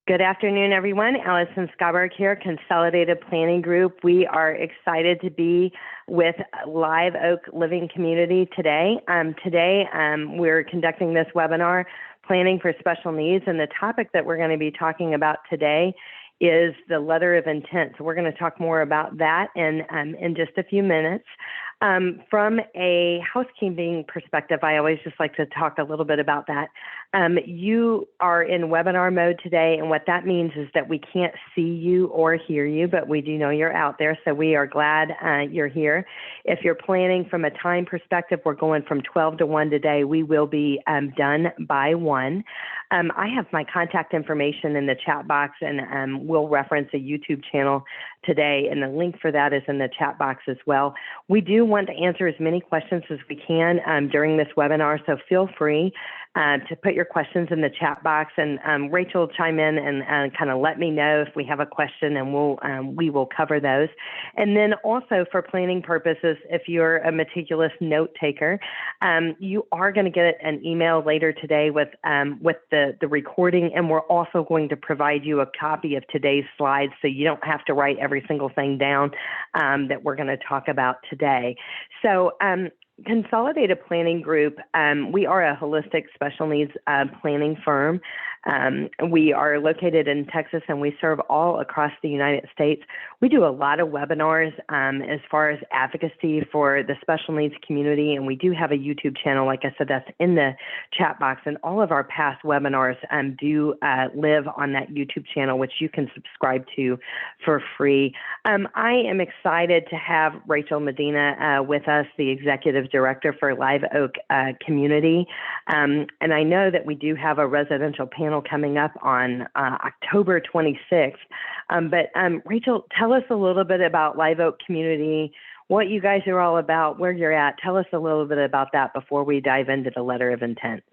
Good afternoon, everyone. Allison Schaberg here, Consolidated Planning Group. We are excited to be with Live Oak Living Community today. We're conducting this webinar, Planning for Special Needs, and the topic that we're going to be talking about today is the letter of intent. So we're going to talk more about that in just a few minutes. From a housekeeping perspective, I always just like to talk a little bit about that. You are in webinar mode today, and what that means is that we can't see you or hear you, but we do know you're out there, so we are glad you're here. If you're planning from a time perspective, we're going from 12 to 1 today. We will be done by 1. I have my contact information in the chat box, and we'll reference a YouTube channel today, and the link for that is in the chat box as well. We do want to answer as many questions as we can during this webinar, so feel free to put your questions in the chat box, and Rachel will chime in and kind of let me know if we have a question, and we will cover those. And then also for planning purposes, if you're a meticulous note taker, you are going to get an email later today with the recording, and we're also going to provide you a copy of today's slides so you don't have to write every single thing down that we're going to talk about today. So Consolidated Planning Group, we are a holistic special needs planning firm. We are located in Texas, and we serve all across the United States. We do a lot of webinars as far as advocacy for the special needs community, and we do have a YouTube channel, like I said, that's in the chat box, and all of our past webinars do live on that YouTube channel, which you can subscribe to for free. I am excited to have Rachel Medina with us, the Executive Director for Live Oak Community, and I know that we do have a residential panel coming up on October 26th. But Rachel, tell us a little bit about Live Oak Community, what you guys are all about, where you're at. Tell us a little bit about that before we dive into the letter of intent.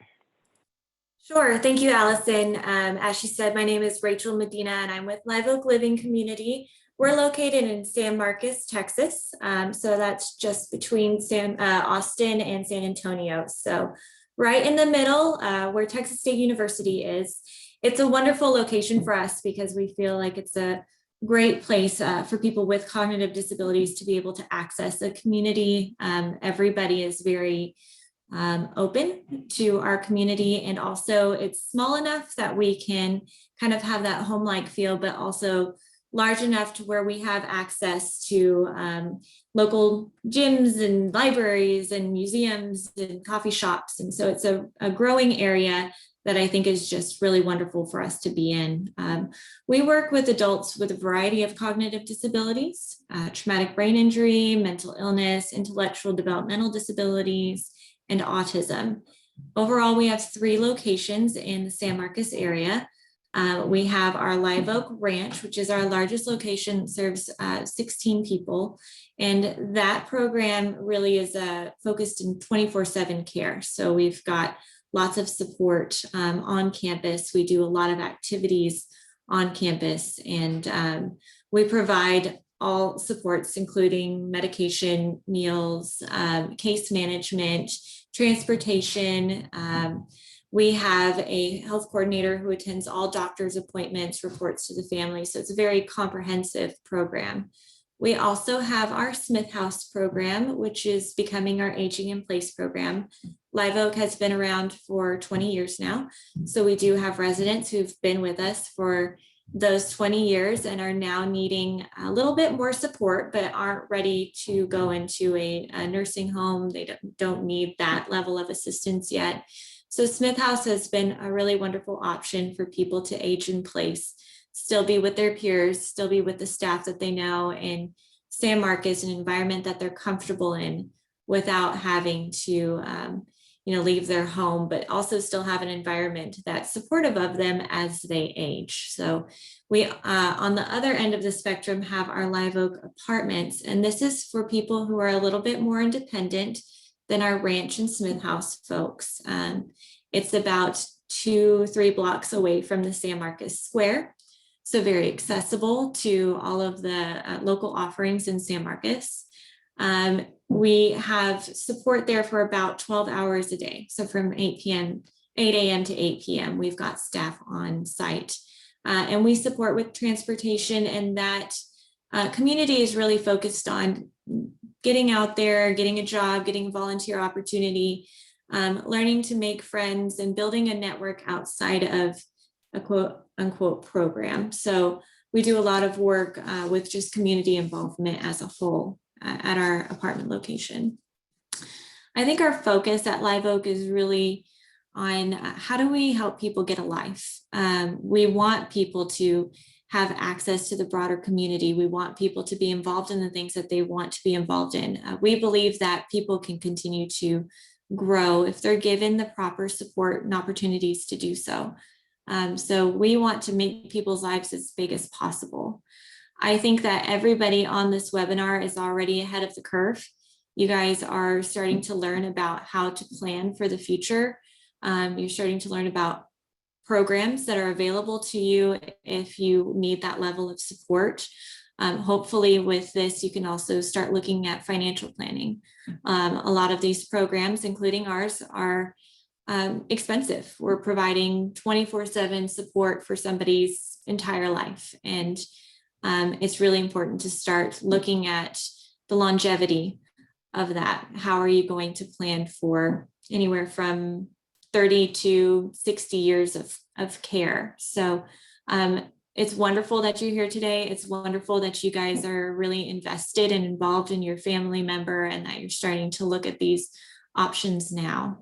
Sure. Thank you, Allison. As she said, my name is Rachel Medina, and I'm with Live Oak Living Community. We're located in San Marcos, Texas. So that's just between Austin and San Antonio. So right in the middle where Texas State University is. It's a wonderful location for us because we feel like it's a great place for people with cognitive disabilities to be able to access a community. Everybody is very open to our community, and also it's small enough that we can kind of have that home-like feel, but also large enough to where we have access to local gyms and libraries and museums and coffee shops. And so it's a growing area that I think is just really wonderful for us to be in. We work with adults with a variety of cognitive disabilities, traumatic brain injury, mental illness, intellectual developmental disabilities, and autism. Overall, we have 3 locations in the San Marcos area. We have our Live Oak Ranch, which is our largest location, serves 16 people. And that program really is focused in 24/7 care. So we've got lots of support on campus. We do a lot of activities on campus, and we provide all supports, including medication, meals, case management, transportation. We have a health coordinator who attends all doctor's appointments, reports to the family. So it's a very comprehensive program. We also have our Smith House program, which is becoming our Aging in Place program. Live Oak has been around for 20 years now. So we do have residents who've been with us for those 20 years and are now needing a little bit more support, but aren't ready to go into a nursing home. They don't need that level of assistance yet. So Smith House has been a really wonderful option for people to age in place, still be with their peers, still be with the staff that they know, and San Marcos, an environment that they're comfortable in without having to leave their home, but also still have an environment that's supportive of them as they age. So we, on the other end of the spectrum, have our Live Oak Apartments, and this is for people who are a little bit more independent than our Ranch and Smith House folks. It's about 2-3 blocks away from the San Marcos Square. So very accessible to all of the local offerings in San Marcos. We have support there for about 12 hours a day. So from 8 a.m. to 8 p.m., we've got staff on site. and we support with transportation, and that community is really focused on getting out there, getting a job, getting a volunteer opportunity, learning to make friends, and building a network outside of a quote unquote program. So we do a lot of work with just community involvement as a whole at our apartment location. I think our focus at Live Oak is really on how do we help people get a life. We want people to have access to the broader community. We want people to be involved in the things that they want to be involved in. We believe that people can continue to grow if they're given the proper support and opportunities to do so. So we want to make people's lives as big as possible. I think that everybody on this webinar is already ahead of the curve. You guys are starting to learn about how to plan for the future. You're starting to learn about programs that are available to you if you need that level of support. Hopefully with this, you can also start looking at financial planning. A lot of these programs, including ours, are expensive. We're providing 24/7 support for somebody's entire life. And it's really important to start looking at the longevity of that. How are you going to plan for anywhere from 30 to 60 years of care? So it's wonderful that you're here today. It's wonderful that you guys are really invested and involved in your family member, and that you're starting to look at these options now.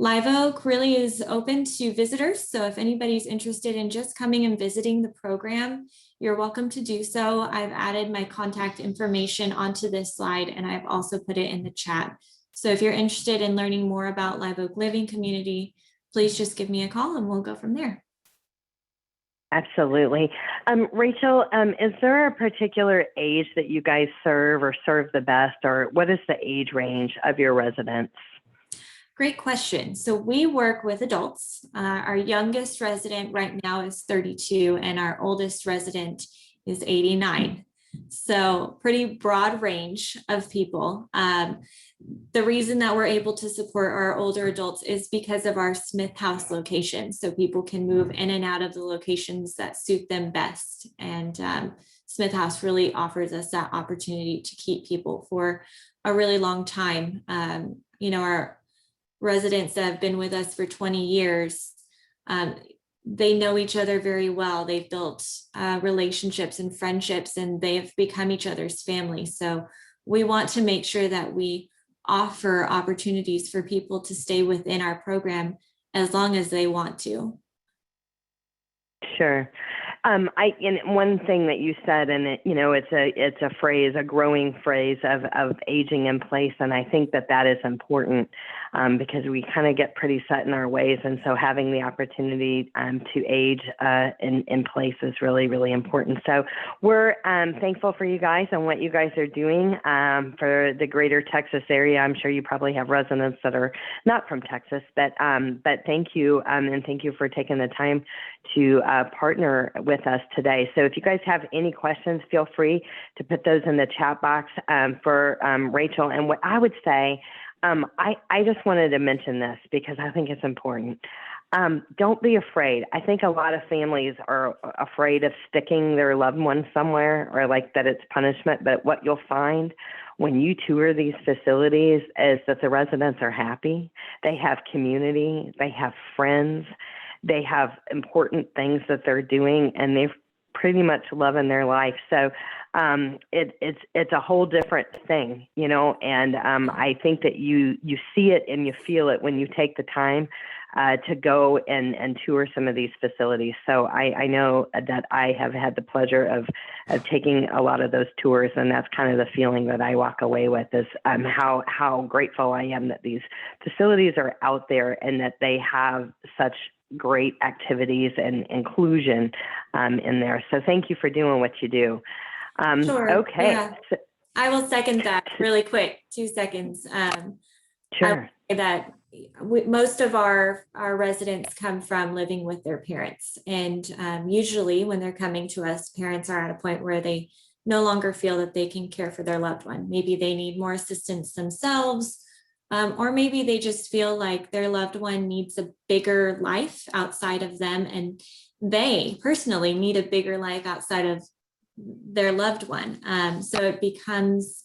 Live Oak really is open to visitors. So if anybody's interested in just coming and visiting the program, you're welcome to do so. I've added my contact information onto this slide, and I've also put it in the chat. So if you're interested in learning more about Live Oak Living Community, please just give me a call and we'll go from there. Absolutely. Rachel, is there a particular age that you guys serve or serve the best, or what is the age range of your residents? Great question. So we work with adults. Our youngest resident right now is 32 and our oldest resident is 89. So pretty broad range of people. The reason that we're able to support our older adults is because of our Smith House location. So people can move in and out of the locations that suit them best. And Smith House really offers us that opportunity to keep people for a really long time. You know, our residents that have been with us for 20 years, they know each other very well. They've built relationships and friendships, and they've become each other's family. So we want to make sure that we offer opportunities for people to stay within our program as long as they want to. Sure. And one thing that you said, and it's a phrase, a growing phrase of aging in place, and I think that is important because we kind of get pretty set in our ways, and so having the opportunity to age in place is really, really important. So we're thankful for you guys and what you guys are doing for the greater Texas area. I'm sure you probably have residents that are not from Texas, but thank you, and thank you for taking the time to partner with us today. So if you guys have any questions, feel free to put those in the chat box for Rachel. And what I would say, I just wanted to mention this because I think it's important. Don't be afraid. I think a lot of families are afraid of sticking their loved one somewhere, or like that it's punishment. But what you'll find when you tour these facilities is that the residents are happy. They have community. They have friends. They have important things that they're doing, and they're pretty much loving their life. So it's a whole different thing, and I think that you see it and you feel it when you take the time to go and tour some of these facilities. So I know that I have had the pleasure of taking a lot of those tours, and that's kind of the feeling that I walk away with is how grateful I am that these facilities are out there and that they have such great activities and inclusion in there. So thank you for doing what you do. Sure. Okay. Yeah. I will second that really quick, 2 seconds. Sure. That most of our residents come from living with their parents. And usually when they're coming to us, parents are at a point where they no longer feel that they can care for their loved one. Maybe they need more assistance themselves, or maybe they just feel like their loved one needs a bigger life outside of them, and they personally need a bigger life outside of their loved one. So it becomes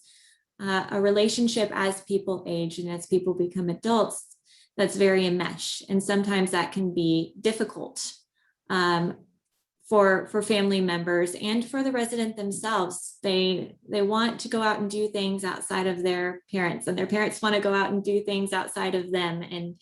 a relationship as people age and as people become adults that's very enmeshed. And sometimes that can be difficult for family members and for the resident themselves. They want to go out and do things outside of their parents, and their parents want to go out and do things outside of them. And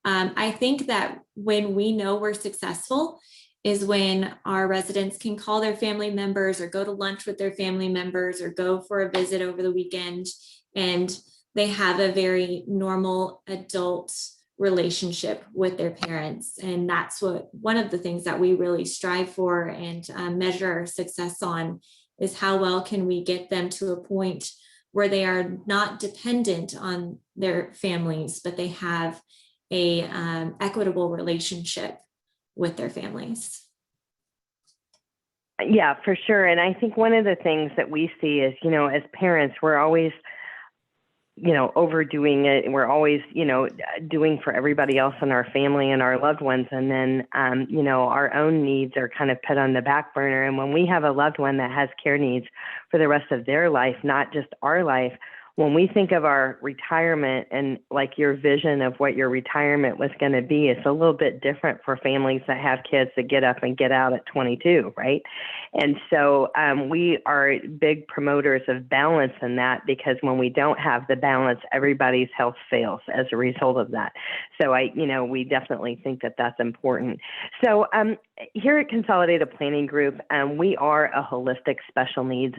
I think that when we know we're successful is when our residents can call their family members or go to lunch with their family members or go for a visit over the weekend, and they have a very normal adult relationship with their parents. And that's one of the things that we really strive for and measure our success on, is how well can we get them to a point where they are not dependent on their families, but they have a equitable relationship with their families. Yeah, for sure. And I think one of the things that we see is, as parents, we're always overdoing it. And we're always, doing for everybody else in our family and our loved ones. And then, our own needs are kind of put on the back burner. And when we have a loved one that has care needs for the rest of their life, not just our life, when we think of our retirement and like your vision of what your retirement was going to be, it's a little bit different for families that have kids that get up and get out at 22, right? And so we are big promoters of balance in that, because when we don't have the balance, everybody's health fails as a result of that. So we definitely think that that's important. So here at Consolidated Planning Group, we are a holistic special needs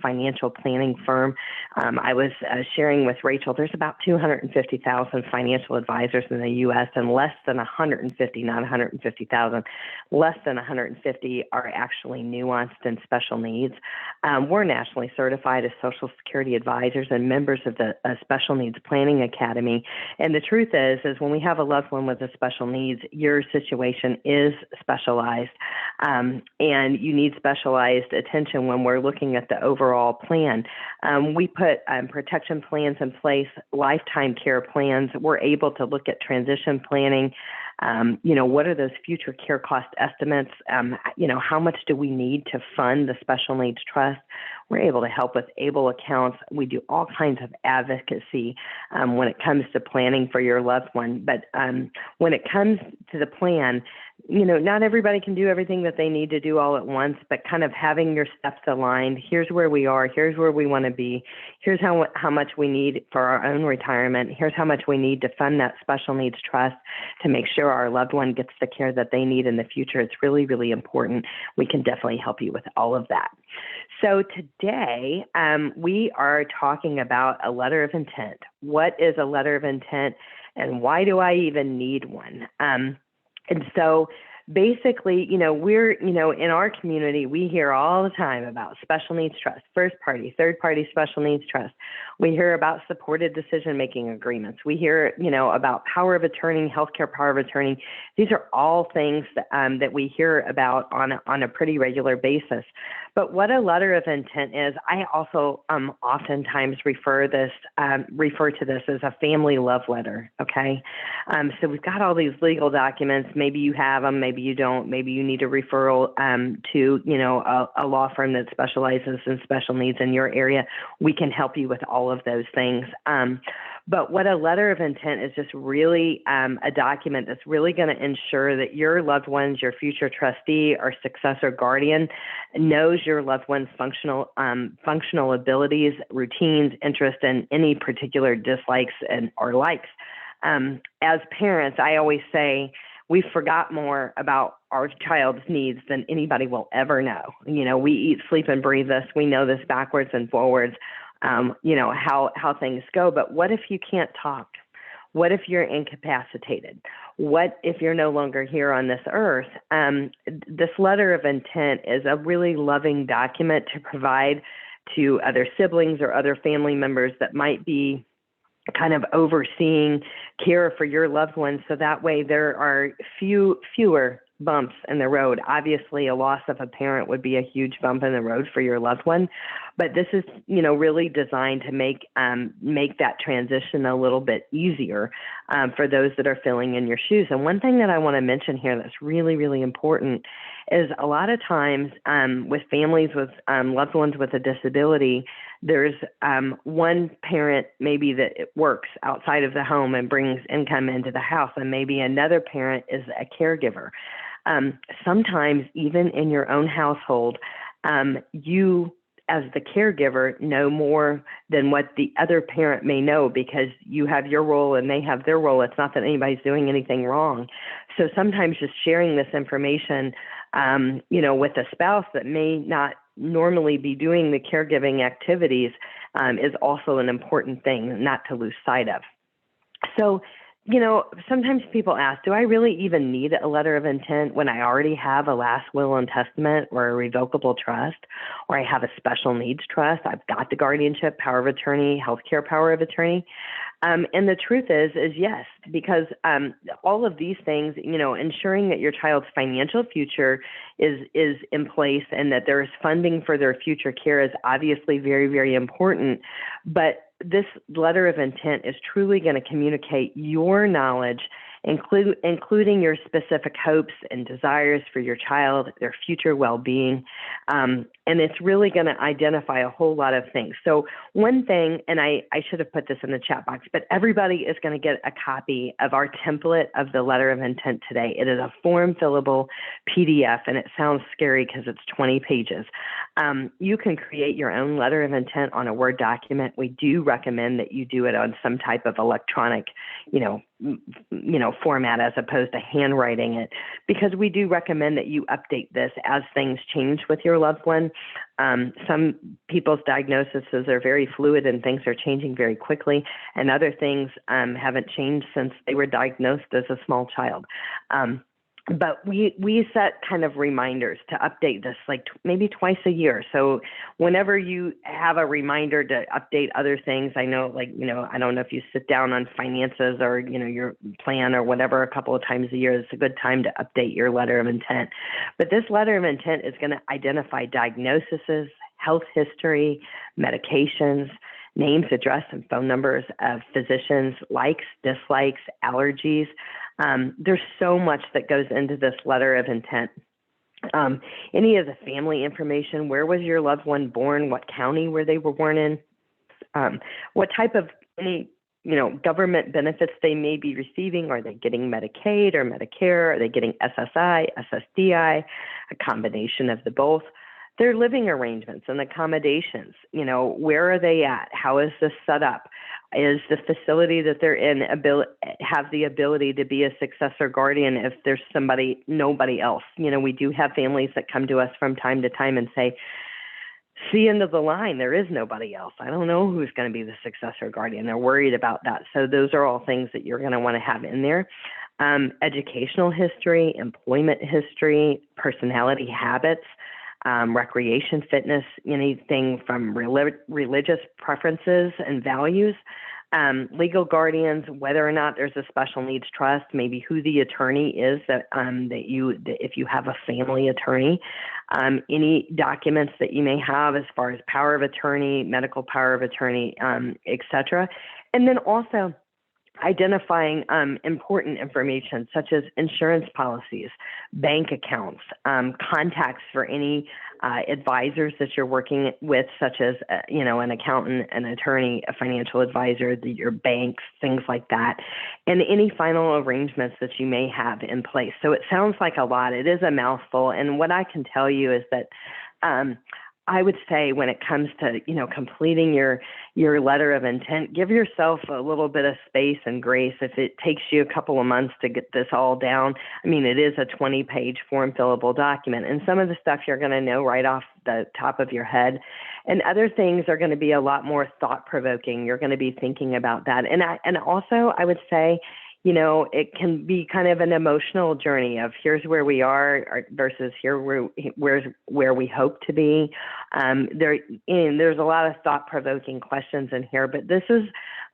financial planning firm. I was sharing with Rachel, there's about 250,000 financial advisors in the U.S. and less than 150, not 150,000, less than 150 are actually nuanced and special needs. We're nationally certified as Social Security advisors and members of the Special Needs Planning Academy. And the truth is when we have a loved one with a special needs, your situation is specialized, and you need specialized attention when we're looking at the overall plan. We put protection plans in place, lifetime care plans. We're able to look at transition planning. What are those future care cost estimates? How much do we need to fund the special needs trust? We're able to help with ABLE accounts. We do all kinds of advocacy when it comes to planning for your loved one. But when it comes to the plan, not everybody can do everything that they need to do all at once, but kind of having your steps aligned. Here's where we are. Here's where we want to be. Here's how much we need for our own retirement. Here's how much we need to fund that special needs trust to make sure our loved one gets the care that they need in the future. It's really, really important. We can definitely help you with all of that. So today, we are talking about a letter of intent. What is a letter of intent, and why do I even need one? And so basically, we're, in our community, we hear all the time about special needs trust, first party, third party special needs trust. We hear about supported decision-making agreements. We hear, about power of attorney, healthcare power of attorney. These are all things that we hear about on a pretty regular basis. But what a letter of intent is, I also oftentimes refer to this as a family love letter, okay? So we've got all these legal documents. Maybe you have them, maybe you don't. Maybe you need a referral to, a law firm that specializes in special needs in your area. We can help you with all of those things. But what a letter of intent is, just really a document that's really going to ensure that your loved ones, your future trustee or successor guardian, knows your loved one's functional abilities, routines, interests, and any particular dislikes or likes. As parents, I always say we forgot more about our child's needs than anybody will ever know. We eat, sleep, and breathe this. We know this backwards and forwards. How things go. But what if you can't talk? What if you're incapacitated? What if you're no longer here on this earth? This letter of intent is a really loving document to provide to other siblings or other family members that might be kind of overseeing care for your loved ones. So that way there are fewer bumps in the road. Obviously, a loss of a parent would be a huge bump in the road for your loved one, but this is, really designed to make that transition a little bit easier for those that are filling in your shoes. And one thing that I want to mention here that's really, really important is a lot of times with families with loved ones with a disability, there's one parent maybe that works outside of the home and brings income into the house, and maybe another parent is a caregiver. Sometimes even in your own household, you as the caregiver know more than what the other parent may know, because you have your role and they have their role. It's not that anybody's doing anything wrong. So sometimes just sharing this information, with a spouse that may not normally be doing the caregiving activities is also an important thing not to lose sight of. So, sometimes people ask, do I really even need a letter of intent when I already have a last will and testament or a revocable trust, or I have a special needs trust? I've got the guardianship, power of attorney, healthcare power of attorney. And the truth is yes, because all of these things, ensuring that your child's financial future is in place and that there is funding for their future care is obviously very, very important. But this letter of intent is truly going to communicate your knowledge, including your specific hopes and desires for your child, their future well-being. And it's really going to identify a whole lot of things. So one thing, and I should have put this in the chat box, but everybody is going to get a copy of our template of the letter of intent today. It is a form fillable PDF, and it sounds scary because it's 20 pages. You can create your own letter of intent on a Word document. We do recommend that you do it on some type of electronic, format as opposed to handwriting it, because we do recommend that you update this as things change with your loved one. Some people's diagnoses are very fluid and things are changing very quickly, and other things haven't changed since they were diagnosed as a small child. But we set kind of reminders to update this like maybe twice a year. So whenever you have a reminder to update other things, I know I don't know if you sit down on finances or, your plan or whatever a couple of times a year, it's a good time to update your letter of intent. But this letter of intent is going to identify diagnoses, health history, medications, names, address, and phone numbers of physicians, likes, dislikes, allergies. There's so much that goes into this letter of intent. Any of the family information, where was your loved one born, what county were they born in, what type of any government benefits they may be receiving. Are they getting Medicaid or Medicare? Are they getting SSI, SSDI, a combination of the both? Their living arrangements and accommodations, where are they at? How is this set up? Is the facility that they're in have the ability to be a successor guardian if there's nobody else? We do have families that come to us from time to time and say, see end of the line, there is nobody else. I don't know who's going to be the successor guardian. They're worried about that. So those are all things that you're going to want to have in there. Educational history, employment history, personality habits, recreation, fitness, anything from religious preferences and values, legal guardians, whether or not there's a special needs trust, maybe who the attorney is if you have a family attorney, any documents that you may have as far as power of attorney, medical power of attorney, et cetera. And then also identifying important information such as insurance policies, bank accounts, contacts for any advisors that you're working with, such as an accountant, an attorney, a financial advisor, your banks, things like that, and any final arrangements that you may have in place. So it sounds like a lot. It is a mouthful, and what I can tell you is that I would say when it comes to, completing your letter of intent, give yourself a little bit of space and grace. If it takes you a couple of months to get this all down, it is a 20-page form fillable document. And some of the stuff you're going to know right off the top of your head. And other things are going to be a lot more thought-provoking. You're going to be thinking about that. And also, I would say, it can be kind of an emotional journey of here's where we are versus where's where we hope to be. There's a lot of thought-provoking questions in here, but this is,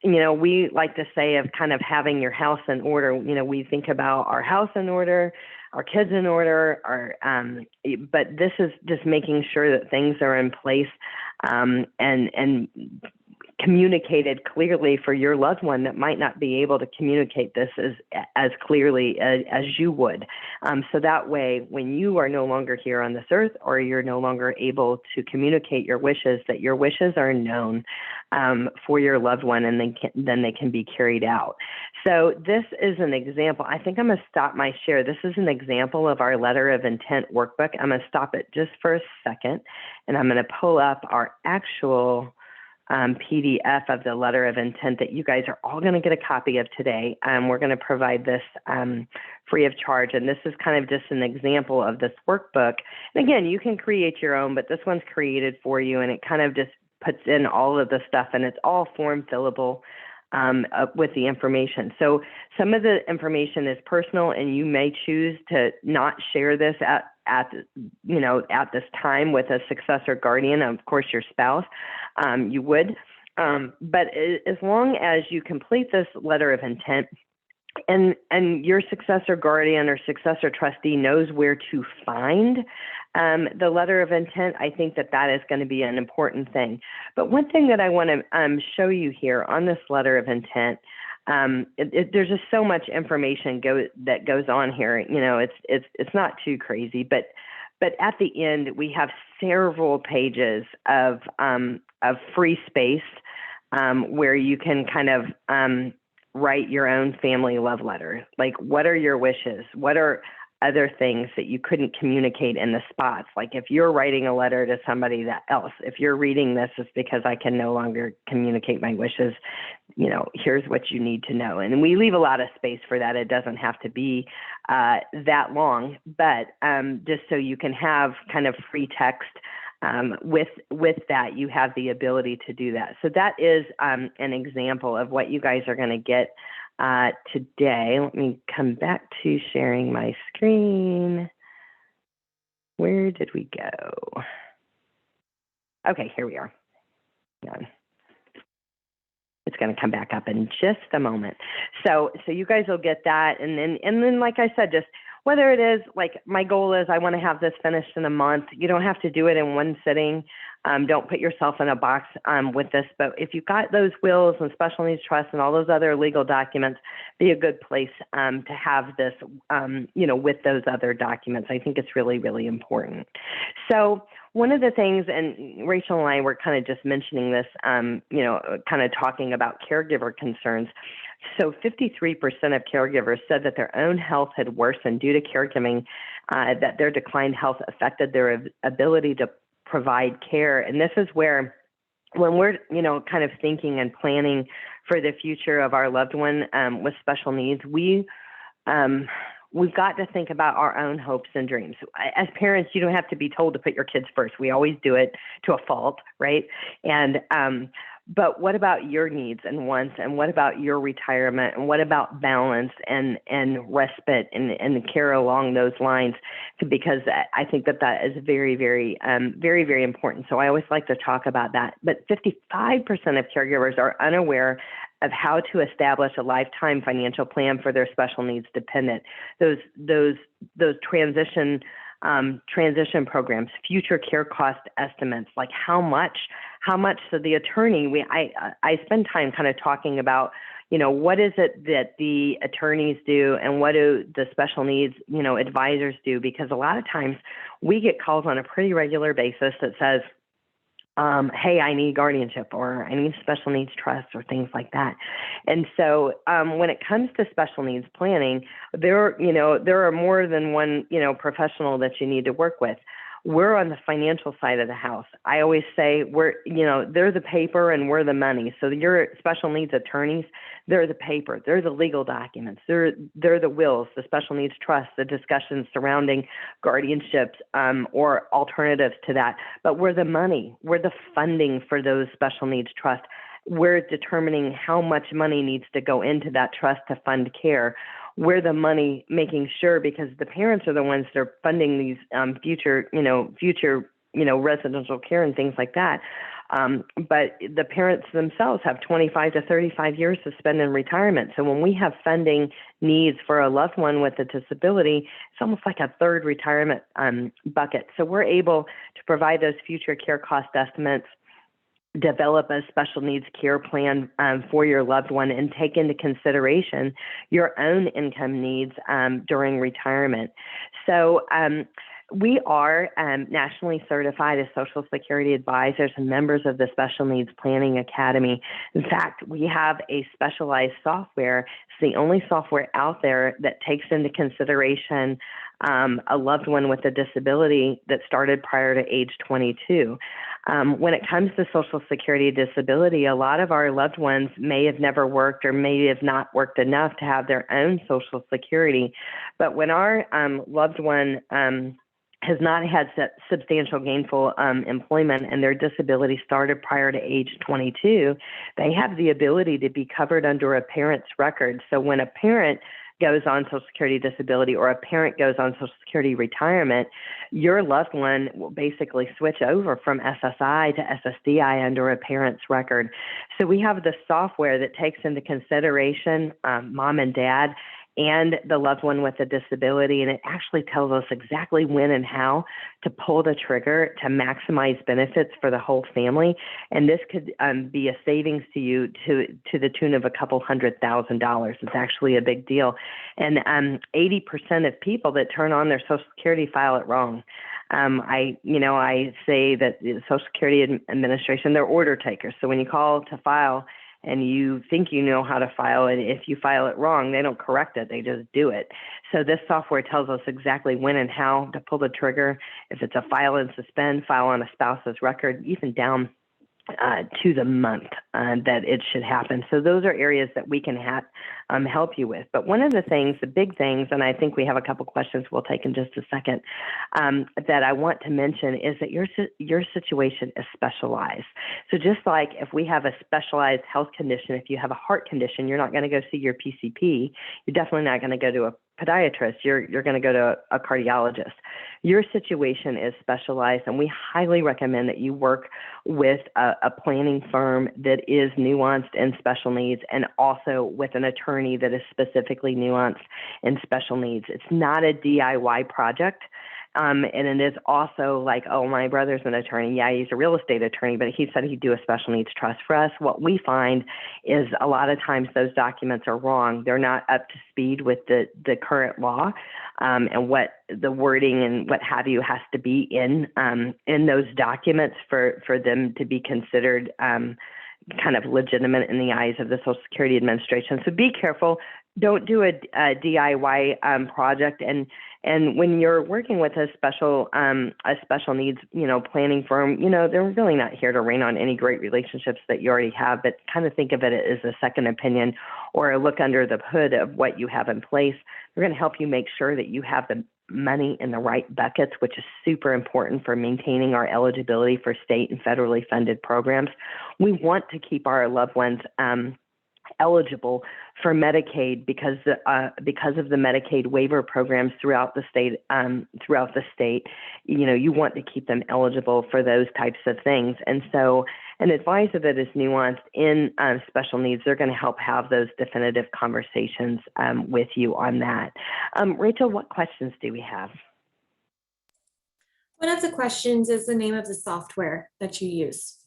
we like to say of kind of having your house in order. We think about our house in order, our kids in order, but this is just making sure that things are in place and communicated clearly for your loved one that might not be able to communicate this as clearly as you would. So that way, when you are no longer here on this earth, or you're no longer able to communicate your wishes, that your wishes are known for your loved one, and then they can be carried out. So this is an example. I think I'm going to stop my share. This is an example of our letter of intent workbook. I'm going to stop it just for a second, and I'm going to pull up our actual PDF of the letter of intent that you guys are all going to get a copy of today. We're going to provide this free of charge, and this is kind of just an example of this workbook. And again, you can create your own, but this one's created for you, and it kind of just puts in all of the stuff, and it's all form fillable with the information. So some of the information is personal, and you may choose to not share this at this time with a successor guardian, of course your spouse, you would. But as long as you complete this letter of intent, and your successor guardian or successor trustee knows where to find the letter of intent, I think that is going to be an important thing. But one thing that I want to show you here on this letter of intent, there's just so much information that goes on here. It's not too crazy, but at the end we have several pages of free space where you can kind of write your own family love letter. Like, what are your wishes? What are other things that you couldn't communicate in the spots? Like, if you're writing a letter to somebody else, if you're reading this, it's because I can no longer communicate my wishes. Here's what you need to know. And we leave a lot of space for that. It doesn't have to be that long, but just so you can have kind of free text with that, you have the ability to do that. So that is an example of what you guys are going to get today. Let me come back to sharing my screen. Where did we go? Okay, here we are. Hang on. It's going to come back up in just a moment. So you guys will get that, and then like I said, just whether it is like my goal is I want to have this finished in a month. You don't have to do it in one sitting. Don't put yourself in a box with this. But if you've got those wills and special needs trusts and all those other legal documents, be a good place to have this, with those other documents. I think it's really, really important. So one of the things, and Rachel and I were kind of just mentioning this, kind of talking about caregiver concerns. So 53% of caregivers said that their own health had worsened due to caregiving, that their declined health affected their ability to provide care. And this is where, when we're, kind of thinking and planning for the future of our loved one with special needs, we've got to think about our own hopes and dreams. As parents, you don't have to be told to put your kids first. We always do it to a fault, right? And but what about your needs and wants, and what about your retirement, and what about balance and respite and care along those lines? Because I think that is very, very, very, very important. So I always like to talk about that. But 55% of caregivers are unaware of how to establish a lifetime financial plan for their special needs dependent. Those transition programs, future care cost estimates, like how much. So the attorney, I spend time kind of talking about, what is it that the attorneys do and what do the special needs, advisors do? Because a lot of times we get calls on a pretty regular basis that says, hey, I need guardianship, or I need special needs trust, or things like that. And so when it comes to special needs planning, there are more than one, professional that you need to work with. We're on the financial side of the house. I always say they're the paper and we're the money. So your special needs attorneys, they're the paper, they're the legal documents, they're the wills, the special needs trust, the discussions surrounding guardianships or alternatives to that. But we're the money, we're the funding for those special needs trusts. we're determining how much money needs to go into that trust to fund care. We're the money making sure, because the parents are the ones that are funding these future residential care and things like that. But the parents themselves have 25 to 35 years to spend in retirement. So when we have funding needs for a loved one with a disability, it's almost like a third retirement bucket. So we're able to provide those future care cost estimates, develop a special needs care plan for your loved one, and take into consideration your own income needs during retirement. So we are nationally certified as Social Security advisors and members of the Special Needs Planning Academy. In fact, we have a specialized software. It's the only software out there that takes into consideration a loved one with a disability that started prior to age 22. When it comes to Social Security disability, a lot of our loved ones may have never worked or may have not worked enough to have their own Social Security. But when our loved one has not had substantial gainful employment and their disability started prior to age 22, they have the ability to be covered under a parent's record. So when a parent goes on Social Security disability or a parent goes on Social Security retirement, your loved one will basically switch over from SSI to SSDI under a parent's record. So we have the software that takes into consideration mom and dad and the loved one with a disability, and it actually tells us exactly when and how to pull the trigger to maximize benefits for the whole family. And this could be a savings to you to the tune of a couple $100,000. It's actually a big deal. And 80% of people that turn on their Social Security file it wrong. I say that the Social Security Administration, they're order takers. So when you call to file, and you think you know how to file it, if you file it wrong, they don't correct it, they just do it. So this software tells us exactly when and how to pull the trigger, if it's a file and suspend, file on a spouse's record, even down to the month that it should happen. So those are areas that we can help you with. But one of the things, the big things, and I think we have a couple questions we'll take in just a second, that I want to mention is that your situation is specialized. So just like if we have a specialized health condition, if you have a heart condition, you're not going to go see your PCP. You're definitely not going to go to a podiatrist. You're going to go to a cardiologist. Your situation is specialized, and we highly recommend that you work with a planning firm that is nuanced in special needs, and also with an attorney that is specifically nuanced in special needs. It's not a DIY project. And it is also like, oh, my brother's an attorney. Yeah, he's a real estate attorney, but he said he'd do a special needs trust for us. What we find is a lot of times those documents are wrong. They're not up to speed with the current law and what the wording and what have you has to be in those documents for them to be considered kind of legitimate in the eyes of the Social Security Administration. So be careful. Don't do a DIY project. And when you're working with a special needs, planning firm, they're really not here to rain on any great relationships that you already have, but kind of think of it as a second opinion or a look under the hood of what you have in place. They're going to help you make sure that you have the money in the right buckets, which is super important for maintaining our eligibility for state and federally funded programs. We want to keep our loved ones eligible for Medicaid because of the Medicaid waiver programs throughout the state. You want to keep them eligible for those types of things. And so an advisor that is nuanced in special needs, they're going to help have those definitive conversations with you on that. Rachel, what questions do we have? One of the questions is the name of the software that you use.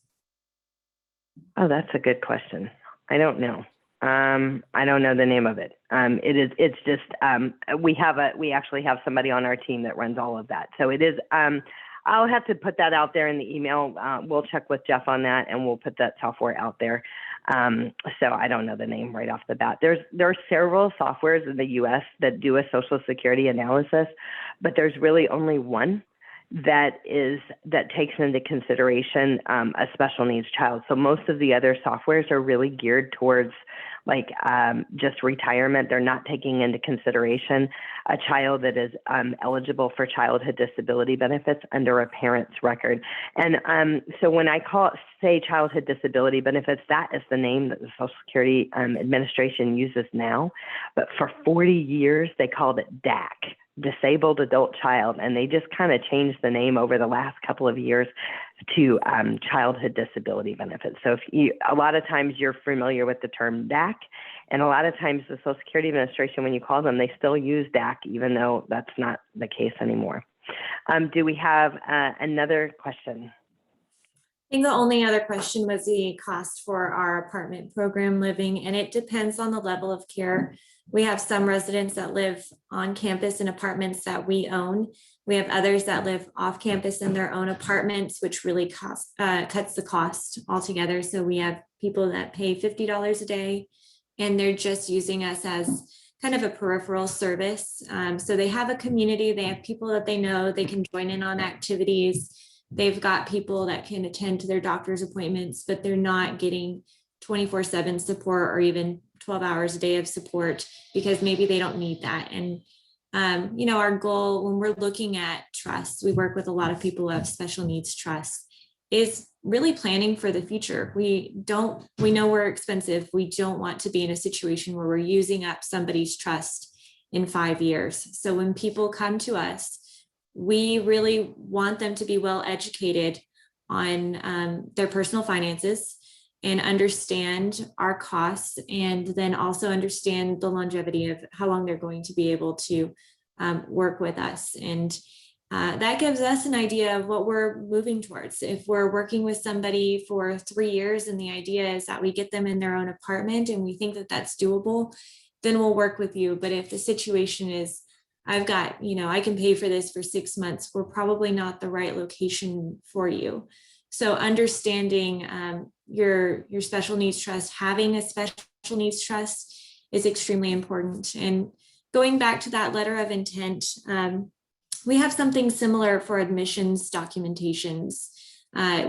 Oh, that's a good question. I don't know. I don't know the name of it. It's just, we actually have somebody on our team that runs all of that. So it is, I'll have to put that out there in the email. We'll check with Jeff on that and we'll put that software out there. So I don't know the name right off the bat. There are several softwares in the US that do a Social Security analysis, but there's really only one that takes into consideration a special needs child. So most of the other softwares are really geared towards like just retirement. They're not taking into consideration a child that is eligible for childhood disability benefits under a parent's record. And so when I say childhood disability benefits, that is the name that the Social Security Administration uses now. But for 40 years, they called it DAC, Disabled Adult Child, and they just kind of changed the name over the last couple of years to childhood disability benefits. So a lot of times you're familiar with the term DAC, and a lot of times the Social Security Administration, when you call them, they still use DAC, even though that's not the case anymore. Do we have another question? I think the only other question was the cost for our apartment program living, and it depends on the level of care. We have some residents that live on campus in apartments that we own. We have others that live off campus in their own apartments, which really cuts the cost altogether. So we have people that pay $50 a day, and they're just using us as kind of a peripheral service. So they have a community, they have people that they know, they can join in on activities. They've got people that can attend to their doctor's appointments, but they're not getting 24/7 support or even 12 hours a day of support because maybe they don't need that. And, our goal when we're looking at trusts, we work with a lot of people who have special needs trusts, is really planning for the future. We know we're expensive. We don't want to be in a situation where we're using up somebody's trust in 5 years. So when people come to us, we really want them to be well educated on their personal finances and understand our costs, and then also understand the longevity of how long they're going to be able to work with us. And that gives us an idea of what we're moving towards. If we're working with somebody for 3 years and the idea is that we get them in their own apartment and we think that that's doable, then we'll work with you. But if the situation is, I can pay for this for 6 months, we're probably not the right location for you. So understanding your special needs trust, having a special needs trust is extremely important. And going back to that letter of intent, we have something similar for admissions documentations.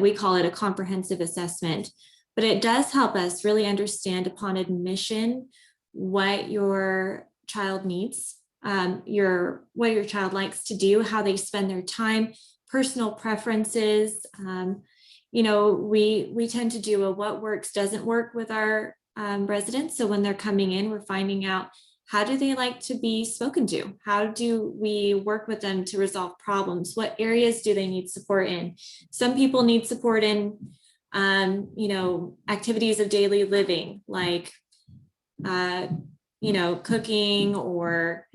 We call it a comprehensive assessment, but it does help us really understand upon admission what your child needs, what your child likes to do, how they spend their time, personal preferences. We tend to do a what works, doesn't work with our residents. So when they're coming in, we're finding out, how do they like to be spoken to? How do we work with them to resolve problems? What areas do they need support in? Some people need support in, activities of daily living, like, cooking or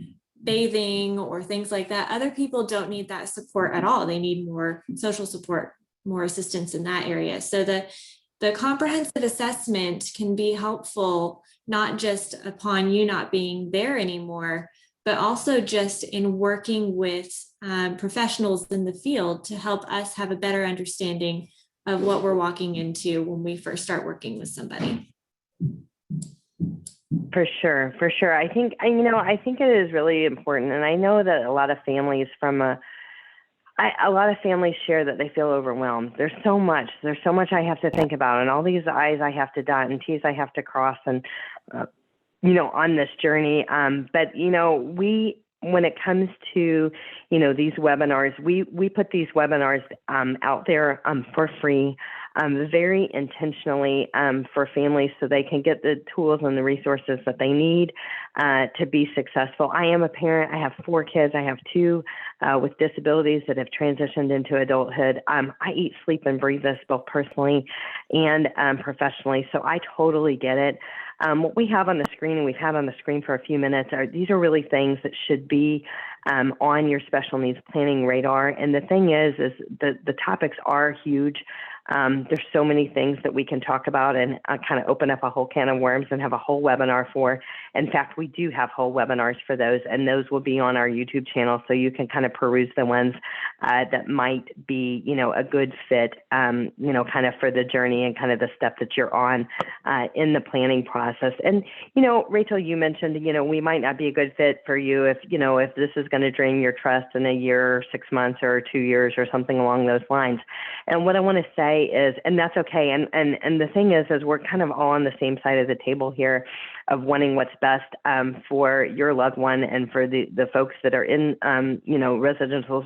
bathing or things like that. Other people don't need that support at all. They need more social support, more assistance in that area. So the comprehensive assessment can be helpful, not just upon you not being there anymore, but also just in working with professionals in the field to help us have a better understanding of what we're walking into when we first start working with somebody. For sure. I think it is really important. And I know that a lot of families share that they feel overwhelmed. There's so much I have to think about, and all these I's I have to dot and T's I have to cross, and on this journey. But when it comes to these webinars, we put these webinars out there for free, very intentionally for families, so they can get the tools and the resources that they need to be successful. I am a parent. I have 4 kids. I have 2 with disabilities that have transitioned into adulthood. I eat, sleep, and breathe this both personally and professionally, so I totally get it. What we have on the screen, and we've had on the screen for a few minutes, these are really things that should be on your special needs planning radar. And the thing is the topics are huge. There's so many things that we can talk about and kind of open up a whole can of worms and have a whole webinar for. In fact, we do have whole webinars for those, and those will be on our YouTube channel, so you can kind of peruse the ones that might be, a good fit, kind of for the journey and kind of the step that you're on in the planning process. And, Rachel, you mentioned, we might not be a good fit for you if this is going to drain your trust in a year or 6 months or 2 years or something along those lines. And what I want to say is, and that's okay. And the thing is we're kind of all on the same side of the table here of wanting what's best for your loved one and for the folks that are in, residential,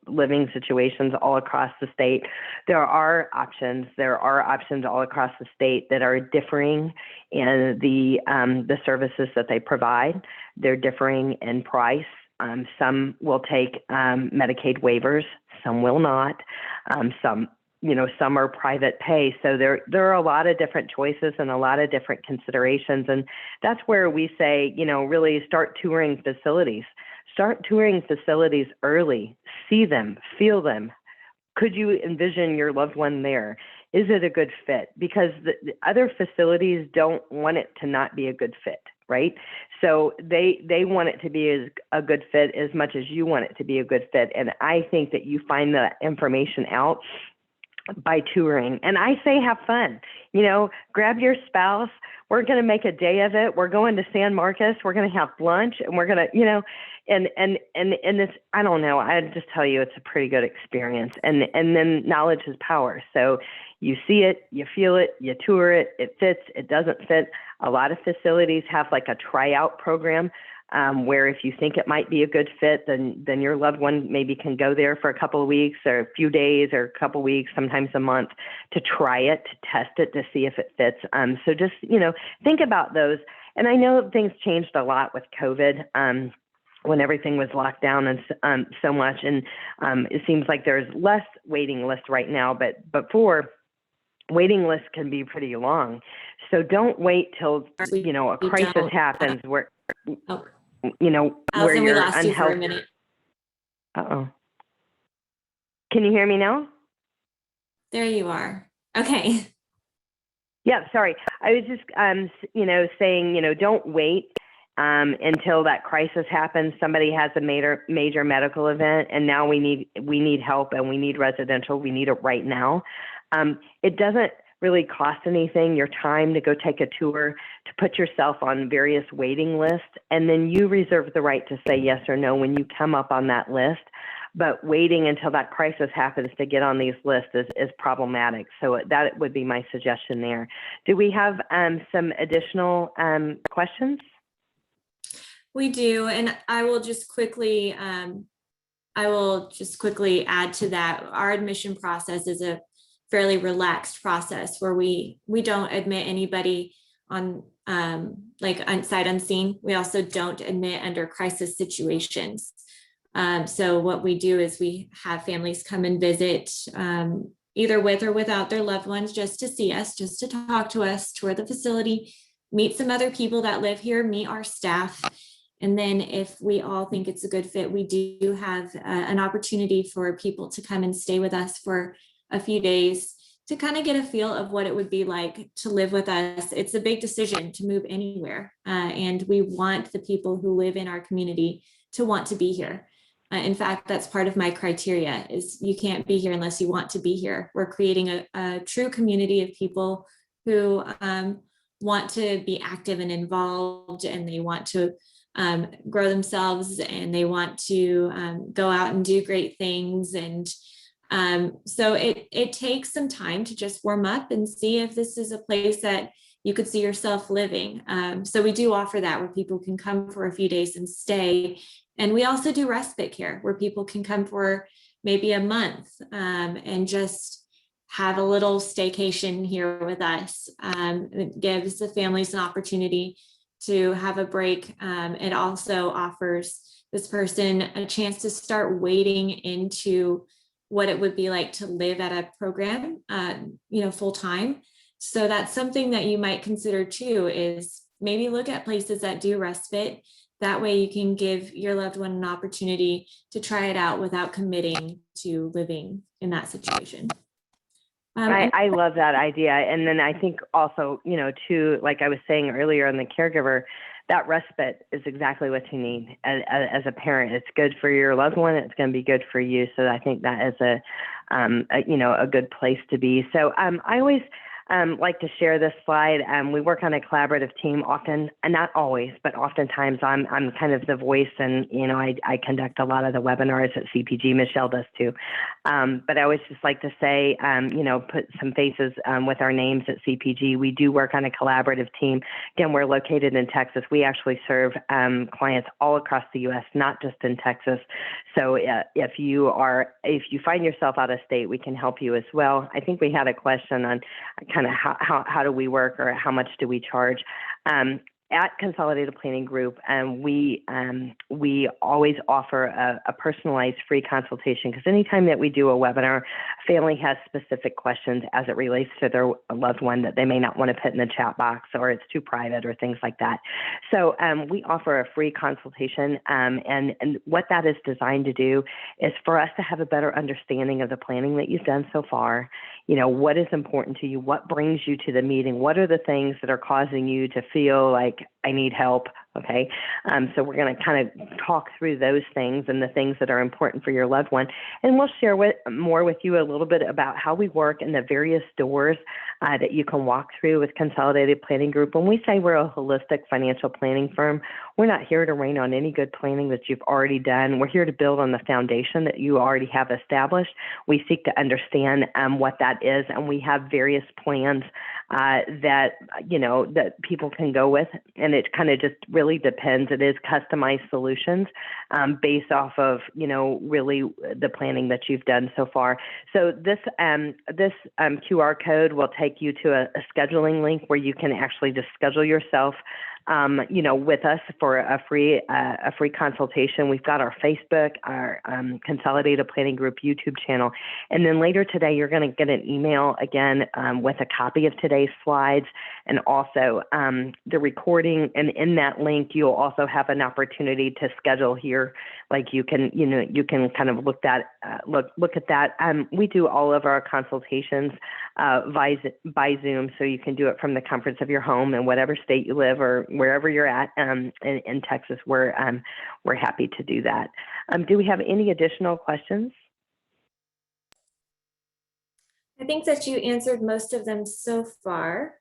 living situations all across the state. There are options. There are options all across the state that are differing in the services that they provide. They're differing in price. Some will take Medicaid waivers. Some will not. Some are private pay. So there are a lot of different choices and a lot of different considerations. And that's where we say, really start touring facilities. Start touring facilities early. See them, feel them. Could you envision your loved one there? Is it a good fit? Because the other facilities don't want it to not be a good fit, right? So they want it to be a good fit as much as you want it to be a good fit. And I think that you find that information out by touring. And I say have fun. Grab your spouse. We're going to make a day of it. We're going to San Marcos. We're going to have lunch, and we're going to, and this, I don't know, I just tell you, it's a pretty good experience. And then knowledge is power. So you see it, you feel it, you tour it, it fits, it doesn't fit. A lot of facilities have like a tryout program where if you think it might be a good fit, then your loved one maybe can go there for a couple of weeks or a few days or a couple of weeks, sometimes a month, to try it, to test it, to see if it fits. So just, think about those. And I know things changed a lot with COVID when everything was locked down and so much. And it seems like there's less waiting list right now, but before, waiting lists can be pretty long. So don't wait till, a crisis happens where, Allison, where we you're lost you for a unhealthy. minute. Uh-oh. Can you hear me now? There you are. Okay. Yeah, sorry. I was just, saying, don't wait until that crisis happens. Somebody has a major medical event, and now we need help, and we need residential. We need it right now. It doesn't really cost anything, your time to go take a tour, to put yourself on various waiting lists, and then you reserve the right to say yes or no when you come up on that list. But waiting until that crisis happens to get on these lists is problematic. So that would be my suggestion there. Do we have some additional questions? We do, and I will just quickly add to that. Our admission process is a fairly relaxed process where we don't admit anybody on sight unseen. We also don't admit under crisis situations. So what we do is we have families come and visit either with or without their loved ones, just to see us, just to talk to us, tour the facility, meet some other people that live here, meet our staff. And then if we all think it's a good fit, we do have an opportunity for people to come and stay with us for a few days to kind of get a feel of what it would be like to live with us. It's a big decision to move anywhere. And we want the people who live in our community to want to be here. In fact, that's part of my criteria is you can't be here unless you want to be here. We're creating a true community of people who want to be active and involved, and they want to grow themselves, and they want to go out and do great things. And so it takes some time to just warm up and see if this is a place that you could see yourself living. So we do offer that where people can come for a few days and stay. And we also do respite care where people can come for maybe a month and just have a little staycation here with us. It gives the families an opportunity to have a break. It also offers this person a chance to start wading into what it would be like to live at a program, full time. So that's something that you might consider too, is maybe look at places that do respite. That way you can give your loved one an opportunity to try it out without committing to living in that situation. I love that idea. And then I think also, too, like I was saying earlier on the caregiver, that respite is exactly what you need as a parent. It's good for your loved one. It's going to be good for you. So I think that is a good place to be. So I always like to share this slide. We work on a collaborative team often, and not always, but oftentimes I'm kind of the voice, and I conduct a lot of the webinars at CPG. Michelle does too. But I always just like to say, put some faces with our names at CPG. We do work on a collaborative team. Again, we're located in Texas. We actually serve clients all across the U.S., not just in Texas. So if you find yourself out of state, we can help you as well. I think we had a question on kind of how do we work, or how much do we charge? At Consolidated Planning Group, we always offer a personalized free consultation, because anytime that we do a webinar, a family has specific questions as it relates to their loved one that they may not want to put in the chat box, or it's too private, or things like that. So we offer a free consultation, and what that is designed to do is for us to have a better understanding of the planning that you've done so far. What is important to you? What brings you to the meeting? What are the things that are causing you to feel like I need help? Okay. So we're going to kind of talk through those things and the things that are important for your loved one. And we'll share more with you a little bit about how we work in the various doors that you can walk through with Consolidated Planning Group. When we say we're a holistic financial planning firm, we're not here to rain on any good planning that you've already done. We're here to build on the foundation that you already have established. We seek to understand what that is, and we have various plans that people can go with, and it kind of just really depends. It is customized solutions based off of really the planning that you've done so far. So this QR code will take you to a scheduling link where you can actually just schedule yourself with us for a free consultation. We've got our Facebook, our Consolidated Planning Group YouTube channel. And then later today, you're going to get an email again with a copy of today's slides, and also the recording. And in that link, you'll also have an opportunity to schedule here. Like you can kind of look at that. We do all of our consultations by Zoom, so you can do it from the comforts of your home in whatever state you live, or wherever you're at in Texas. We're happy to do that. Do we have any additional questions? I think that you answered most of them so far.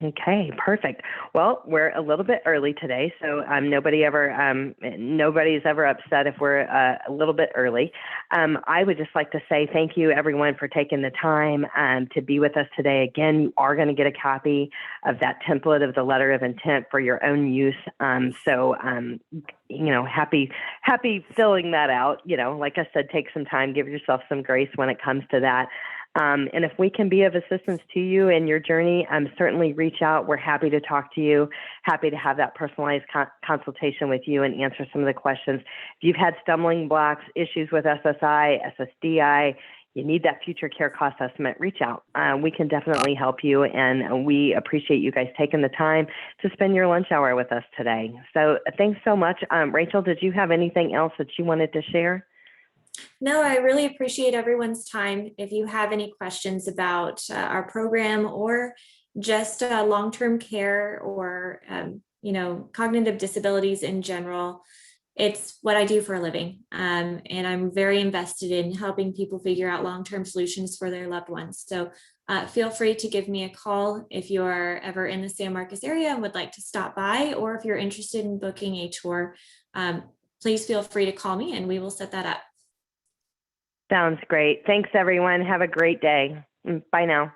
Okay, perfect. Well, we're a little bit early today, so nobody's ever upset if we're a little bit early. I would just like to say thank you, everyone, for taking the time to be with us today. Again, you are going to get a copy of that template of the letter of intent for your own use. Happy filling that out. Like I said, take some time, give yourself some grace when it comes to that. And if we can be of assistance to you in your journey, certainly reach out. We're happy to talk to you, happy to have that personalized consultation with you and answer some of the questions. If you've had stumbling blocks, issues with SSI, SSDI, you need that future care cost estimate, reach out. We can definitely help you, and we appreciate you guys taking the time to spend your lunch hour with us today. So thanks so much. Rachel, did you have anything else that you wanted to share? No, I really appreciate everyone's time. If you have any questions about our program, or just long-term care, or cognitive disabilities in general, it's what I do for a living. And I'm very invested in helping people figure out long-term solutions for their loved ones. So feel free to give me a call if you're ever in the San Marcos area and would like to stop by, or if you're interested in booking a tour, please feel free to call me and we will set that up. Sounds great. Thanks, everyone. Have a great day. Bye now.